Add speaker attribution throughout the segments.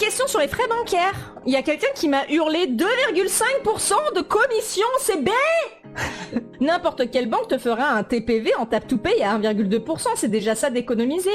Speaker 1: question sur les frais bancaires. Il y a quelqu'un qui m'a hurlé 2,5% de commission, c'est bête. N'importe quelle banque te fera un TPV en tap to pay à 1,2%, c'est déjà ça d'économiser.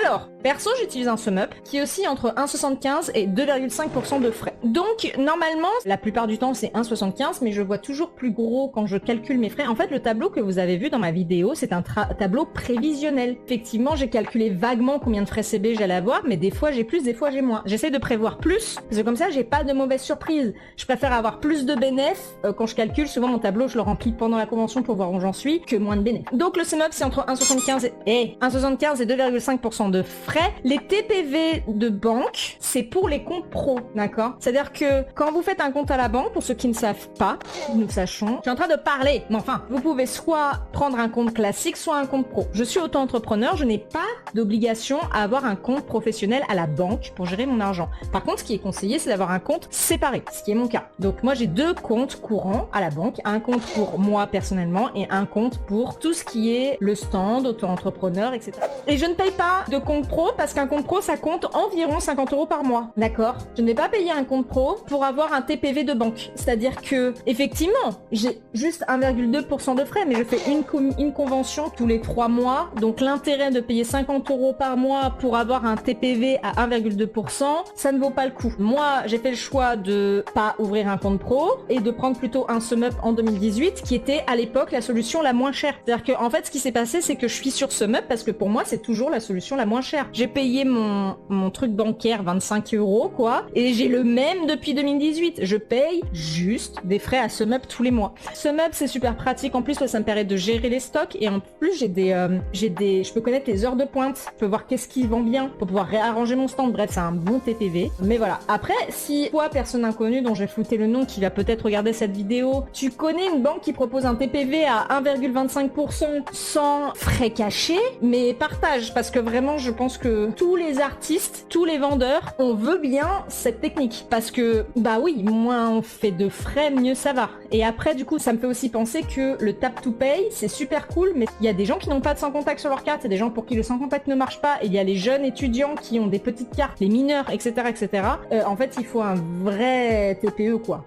Speaker 1: Alors, perso, j'utilise un SumUp qui oscille entre 1,75 et 2,5% de frais. Donc, normalement, la plupart du temps, c'est 1,75, mais je vois toujours plus gros quand je calcule mes frais. En fait, le tableau que vous avez vu dans ma vidéo, c'est un tableau prévisionnel. Effectivement, j'ai calculé vaguement combien de frais CB j'allais avoir, mais des fois j'ai plus, des fois j'ai moins. J'essaie de prévoir plus, parce que comme ça, j'ai pas de mauvaises surprises. Je préfère avoir plus de bénéfices. Quand je calcule, souvent mon tableau, je le remplis pendant la convention pour voir où j'en suis, que moins de bénéfices. Donc, le SumUp, c'est entre 1,75 et 2,5% de frais. Les TPV de banque, c'est pour les comptes pro, d'accord? C'est-à-dire que quand vous faites un compte à la banque, pour ceux qui ne savent pas, nous sachons, je suis en train de parler, mais enfin, vous pouvez soit prendre un compte classique, soit un compte pro. Je suis auto-entrepreneur, je n'ai pas d'obligation à avoir un compte professionnel à la banque pour gérer mon argent. Par contre, ce qui est conseillé, c'est d'avoir un compte séparé, ce qui est mon cas. Donc moi, j'ai 2 comptes courants à la banque, un compte pour moi personnellement et un compte pour tout ce qui est le stand, auto-entrepreneur, etc. Et je ne paye pas de compte pro parce qu'un compte pro ça compte environ 50 € par mois, d'accord? Je ne vais pas payer un compte pro pour avoir un TPV de banque, c'est-à-dire que effectivement j'ai juste 1,2% de frais, mais je fais une convention tous les 3 mois, donc l'intérêt de payer 50 € par mois pour avoir un TPV à 1,2%, ça ne vaut pas le coup. Moi j'ai fait le choix de pas ouvrir un compte pro et de prendre plutôt un SumUp en 2018 qui était à l'époque la solution la moins chère. C'est-à-dire que en fait ce qui s'est passé c'est que je suis sur SumUp parce que pour moi c'est toujours la solution la moins chère. J'ai payé mon truc bancaire 25 € quoi, et j'ai le même depuis 2018. Je paye juste des frais à SumUp tous les mois. SumUp c'est super pratique, en plus ça me permet de gérer les stocks et en plus je peux connaître les heures de pointe, je peux voir qu'est-ce qui vend bien pour pouvoir réarranger mon stand. Bref, c'est un bon TPV. Mais voilà. Après, si toi, personne inconnue dont j'ai flouté le nom qui va peut-être regarder cette vidéo, tu connais une banque qui propose un TPV à 1,25% sans frais cachés, mais partage parce que vraiment je pense que tous les artistes, tous les vendeurs, on veut bien cette technique parce que bah oui, moins on fait de frais, mieux ça va. Et après du coup ça me fait aussi penser que le tap to pay c'est super cool, mais il y a des gens qui n'ont pas de sans contact sur leur carte, il y a des gens pour qui le sans contact ne marche pas, et il y a les jeunes étudiants qui ont des petites cartes, les mineurs, etc. En fait il faut un vrai TPE quoi.